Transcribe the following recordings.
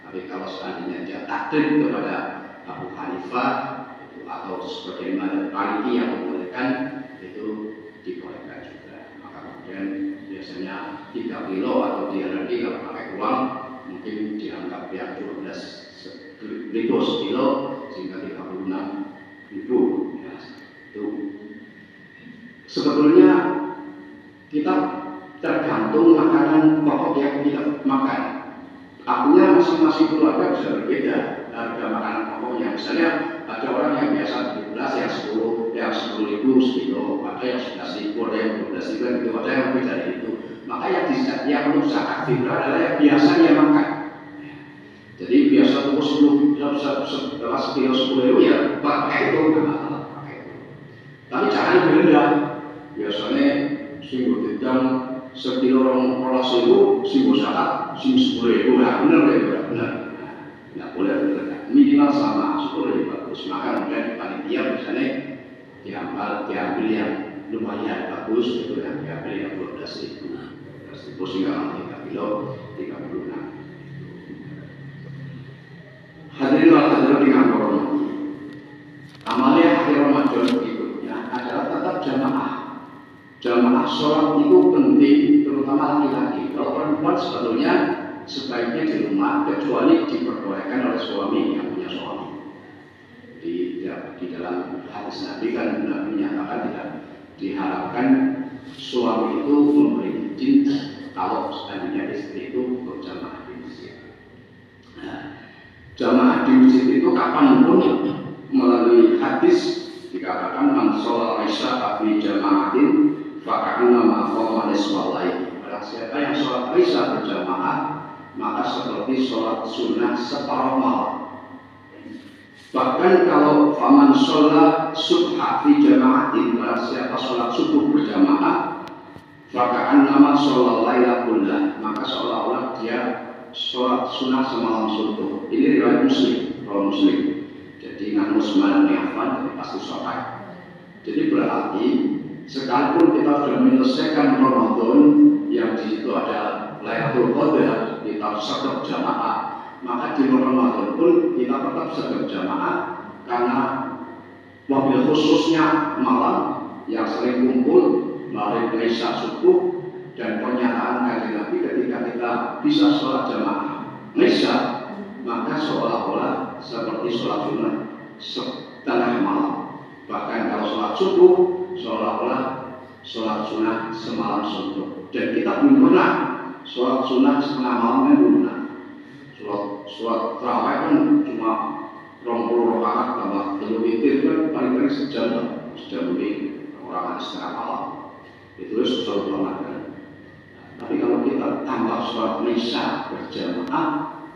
Tapi kalau seandainya dia taklid kepada Abu Hanifah atau sebagai Maliki yang membolehkan, itu dibolehkan juga. Maka kemudian biasanya 3 kilo atau dia nanti kalau pakai uang mungkin dianggap yang 12 ribu sekilo sehingga 36.000 ya. Itu sebetulnya kita tergantung makanan pokok yang kita makan. Artinya masing-masing keluarga bisa berbeda harga makanan pokoknya. Misalnya ada orang yang biasa 17, yang 10.000 sekilo, ada yang 11.000, ada yang 12.000 gitu, ada yang lebih dari itu. Maka yang untuk zakat fitrah adalah yang biasanya makan. Jadi biasa pukul 10 sekilo 10.000 ya pakai itu, pakai itu. Tapi jangan berendah. Biasanya singgung dedang sekilo 12.000, singgung zakat, singgung 10.000, nah benar. Tidak boleh berendah. Minimal sama 10.000 bagus. Maka kemudian panitia biasanya diambil yang lumayan bagus, itu yang diambil yang 12.000. Sehingga 3 kilo 36. Hadirin wal hadirat dengan hormati. Amalnya akhir Ramadan berikutnya adalah tetap jamaah. Jamaah sholat itu penting, terutama laki-laki. Kalau perempuan sebetulnya sebaiknya di rumah, kecuali diperbolehkan oleh suami yang punya suami. Di dalam hadis Nabi kan Nabi menyatakan tidak diharapkan suami itu memberi izin kalau seandainya istri itu berjamaah di masjid. Nah, jamaah di masjid itu kapanpun melalui hadis dikatakan man sholat isya fi jama'atin faka'anna maqama niswallahi. Barang siapa yang sholat isya berjamaah maka seperti sholat sunnah separuh malam. Bahkan kalau faman sholat subha fi jama'atin, barang siapa sholat subuh berjamaah faka'anna sholat laila kullah, maka seolah-olah dia sholat sunnah semalam suntuk. Ini riwayat Muslim. Jadi dengan Utsman bin Affan jadi pasti sholat. Jadi berarti sekalipun kita sudah menyelesaikan Ramadan yang di situ ada Lailatul Qadar, kita sedang jamaah, maka di Ramadan pun kita tetap sedang jamaah karena mobil khususnya malam yang sering kumpul maghrib isya subuh dan pernyataan Kanjeng Nabi ketika kita bisa sholat jamaah isya maka seolah-olah seperti sholat sunnah setengah malam. Bahkan kalau sholat subuh seolah-olah sholat sunnah semalam suntuk. Dan kita belum pernah sholat sunnah setengah malam yang belum pernah. Sholat tarawih kan cuma 20 rakaat tambah 3 witir kan paling-paling sejam lebih, orang ada setengah malam. Itu susah banget kan. Tapi kalau kita tambah sholat isya berjamaah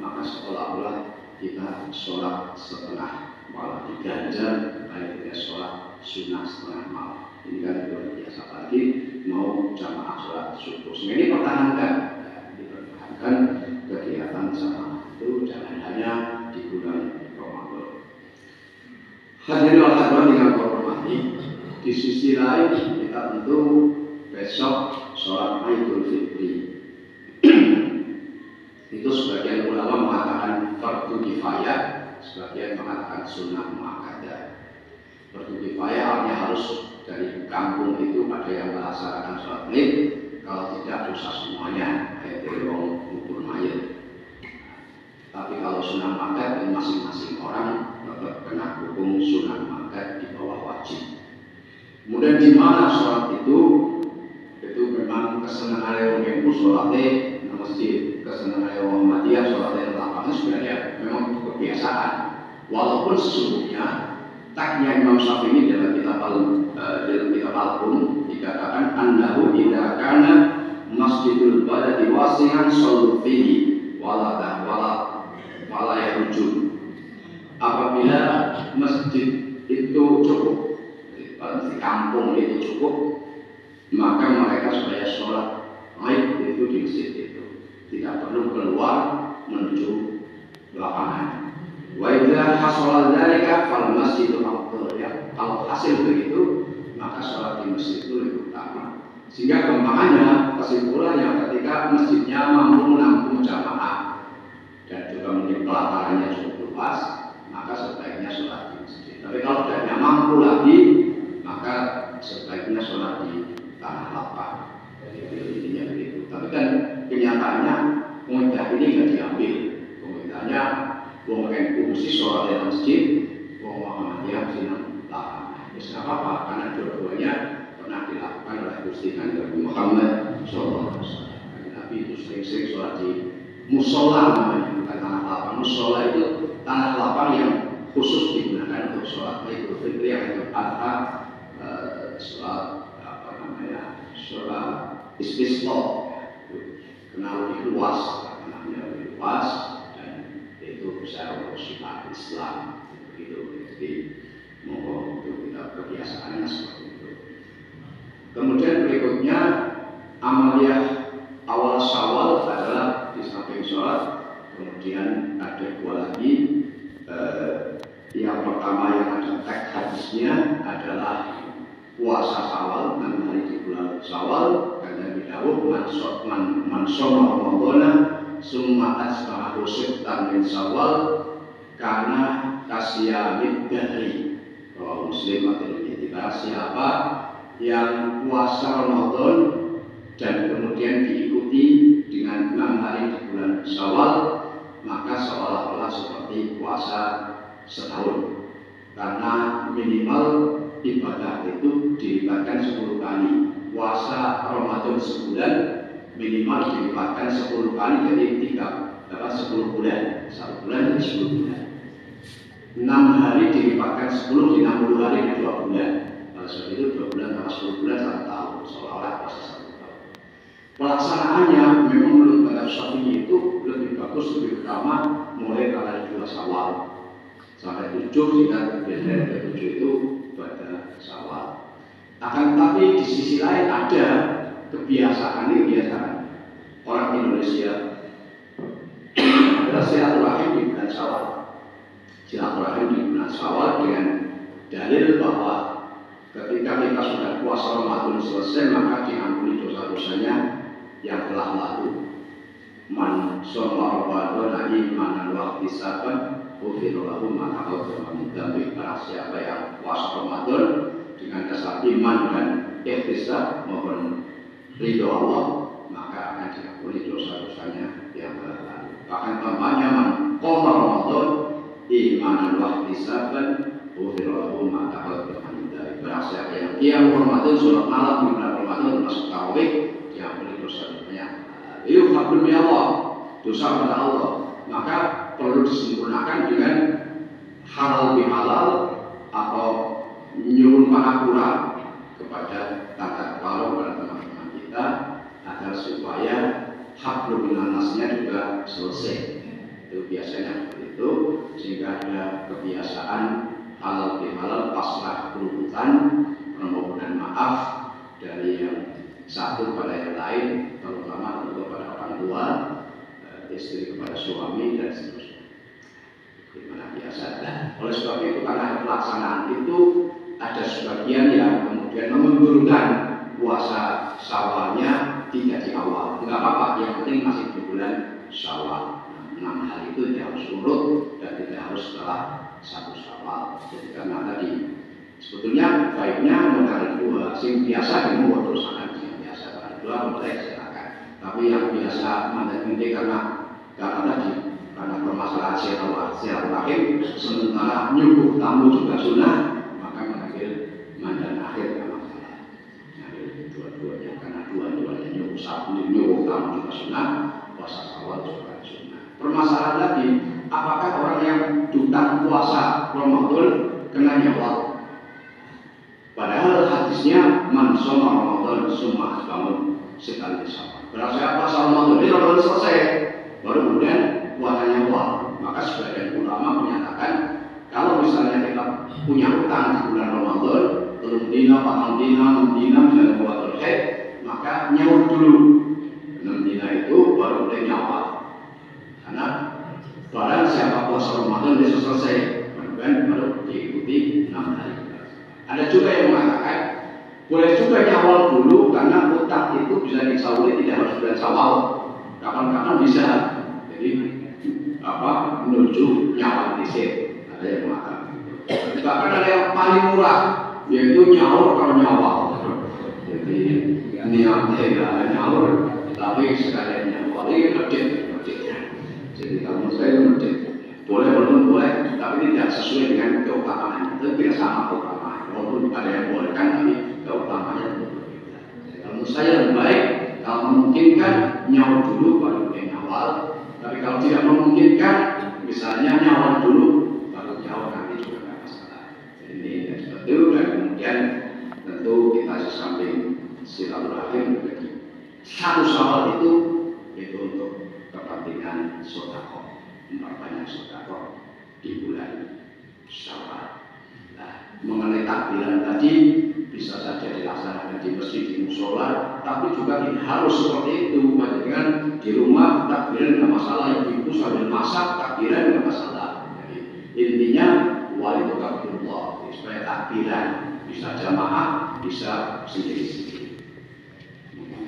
maka seolah-olah kita sholat setengah malam, diganjar kayak sholat sunnah setengah malam. Ini kan luar biasa, lagi mau jamaah sholat subuh. Ini dipertahankan kegiatan jamaah itu jangan hanya di bulan Ramadan. Hadirin wal hadirat dengan hormati, di sisi lain kita tentu besok sholat Idul Fitri. Itu sebagian ulama mengatakan fardu kifayah, sebagian mengatakan sunnah muakkadah. Fardu kifayah artinya harus dari kampung itu ada yang melaksanakan sholat Id, kalau tidak dosa semuanya, kayak dari orang kubur mayat. Tapi kalau sunnah muakkadah masing-masing orang tetap kena hukum sunnah muakkadah di bawah wajib. Kemudian di mana sholat itu memang kesenangan orang yang sholatnya masjid, kesenangan orang Muhammadiyah sholatnya lapangan sebenarnya memang kebiasaan. Walaupun sesungguhnya taknya Imam Syafi'i dalam kitab Al-Qum dikatakan annahu idza kana masjidul baladi wasi'an sallu fihi wala yarujun. Apabila masjid itu cukup, di kampung itu cukup, maka mereka supaya sholat Id itu di masjid itu tidak perlu keluar menuju lapangan. Wa idza hasala dzalika fal masjidu afdal, ya. Kalau hasil begitu maka sholat di masjid itu lebih utama. Sehingga kesimpulannya ketika masjidnya mampu menampung jamaah dan juga sebaiknya sholat di tanah lapang. Jadi intinya begitu. Tapi kan kenyataannya pengudah ini nggak diambil. Pengudahnya wong NU mesti sholat di masjid, wong Muhammadiyah mesti lapang. Ya apa-apa karena dua-duanya pernah dilakukan oleh Gusti Nabi Muhammad SAW. Nabi itu sering-sering sholat di musola namanya, bukan tanah lapang. Musola itu tanah lapang yang khusus digunakan untuk sholat Idul Fitri atau Adha, sholat apa namanya, sholat istisqa, kenal lebih luas, namanya lebih luas dan itu bisa untuk syiar Islam begitu. Jadi mohon untuk kita kebiasaannya seperti itu. Kemudian berikutnya amaliyah awal Syawal adalah di samping sholat, kemudian ada dua lagi. Yang pertama yang ada teks hadisnya adalah puasa Syawal, 6 hari di bulan Syawal, karena didhawuh man shoma Ramadhana summa asbaha sittan min Syawal karena kasyamid dahri. Kalau Muslim atau siapa yang puasa Ramadan dan kemudian diikuti dengan 6 hari di bulan Syawal, maka seolah-olah seperti puasa setahun, karena minimal ibadah itu dilipatkan 10 kali. Puasa Ramadan sebulan minimal dilipatkan 10 kali, jadi 10 bulan. 1 bulan jadi 10 bulan. 6 hari dilipatkan 10 di 60 hari di 2 bulan. Kalau seperti itu 2 bulan tambah 10 bulan 1 tahun, seolah-olah puasa 1 tahun. Pelaksanaannya memang menurut mazhab Syafi'i itu lebih bagus, lebih utama mulai tanggal 2 Syawal sampai 7, sehingga biasanya dari 7 itu pada Syawal. Akan tetapi di sisi lain ada kebiasaan orang Indonesia adalah silaturahim di bulan Syawal. Silaturahim di bulan Syawal dengan dalil bahwa ketika kita sudah puasa Ramadan selesai, maka diampuni dosa-dosanya yang telah lalu. Man shoma Ramadan imanan wa ihtisaban ghufira lahu ma taqaddama min dhanbi. Barang siapa yang puasa Ramadan dengan dasar iman dan ihtisab mohon ridho Allah, maka akan diampuni dosa-dosanya yang telah lalu. Bahkan tambahnya man qoma Ramadan imanan wa ihtisaban ghufira lahu ma taqaddama min dhanbi. Barang siapa yang qiyam Ramadan, sholat malam di bulan Ramadan termasuk tarawih, diampuni dosa-dosanya. Itu hablum ya Allah, dosa kepada Allah. Maka perlu disempurnakan dengan halal bihalal atau nyuruh panakura kepada tata kelola kepada teman-teman kita agar supaya hablum minannasnya juga selesai. Itu biasanya seperti itu, sehingga ada kebiasaan halal bihalal pasrah kerubutan, permohonan maaf dari yang satu pada yang lain, terutama tentu pada orang tua, istri kepada suami dan seterusnya. Dimana biasa. Oleh sebab itu karena pelaksanaan itu ada sebagian yang kemudian memundurkan puasa Syawalnya tidak di awal. Enggak apa-apa, yang penting masih di bulan Syawal. 6 hari itu tidak harus urut dan tidak harus setelah 1 Syawal. Jadi karena tadi sebetulnya baiknya mencari dua, sing biasa dimulai terus akan dua boleh silakan. Tapi yang biasa nanti karena tadi karena permasalahan silaturahim, sementara nyuguh tamu juga sunnah, maka mengambil mandan akhir tidak masalah. Mengambil dua-duanya karena dua-duanya nyuguh tamu juga sunnah, puasa Syawal juga sunnah. Permasalahan lagi, apakah orang yang duta puasa Ramadan kena nyawal? Padahal hadisnya man shoma Ramadan summa bangun sekali Syawal. Berarti apa Ramadan ini Ramadan selesai, baru kemudian puasanya awal. Maka sebagian ulama menyatakan kalau misalnya kita punya utang di bulan Ramadan, telung dina, patang dina, 6 dina, misalnya buat haid, maka nyawa dulu 6 dina itu baru boleh nyawal. Karena barang siapa puasa Ramadan dia selesai, baru diikuti 6 hari. Ada juga yang mengatakan boleh juga nyawal dulu karena utang itu bisa disauli tidak harus bulan Syawal, kapan-kapan bisa. Jadi menuju nyawal disip. Ada yang mengatakan. Bahkan ada yang paling murah yaitu nyaur kalau nyawa. Jadi niatnya ya nyaur, tapi sekalian nyawa ini medit. Jadi kalau saya medit, boleh walaupun boleh, tapi tidak sesuai dengan keutamaannya. Itu tidak sama keutamaannya. Walaupun ada yang bolehkan, tapi keutamaannya berbeda. Jadi kalau saya lebih baik, kalau memungkinkan nyaur dulu baru yang awal. Tapi kalau tidak memungkinkan, misalnya nyaur dulu baru nyaur nanti juga tidak masalah. Ini seperti itu, dan kemudian tentu kita sesamping silaturahim begitu. Satu Syawal itu untuk kepentingan sedekah, memperbanyak sedekah di bulan Syawal. Nah, mengenai takbiran tadi bisa saja dilaksanakan di masjid, di musola, tapi juga tidak harus seperti itu. Dengan di rumah takbiran tidak masalah, ibu sambil masak takbiran tidak masalah. Jadi intinya wali itu takbirullah, supaya takbiran bisa jamaah, bisa sendiri-sendiri.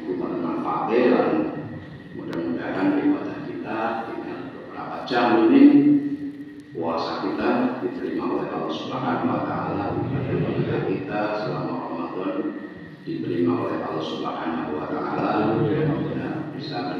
Bermanfaatnya, dan mudah-mudahan ibadah kita dengan beberapa jam ini, puasa kita diterima oleh Allah Subhanahu wa Ta'ala. Ibadah kita selama Ramadan diterima oleh Allah Subhanahu wa Ta'ala. Bisa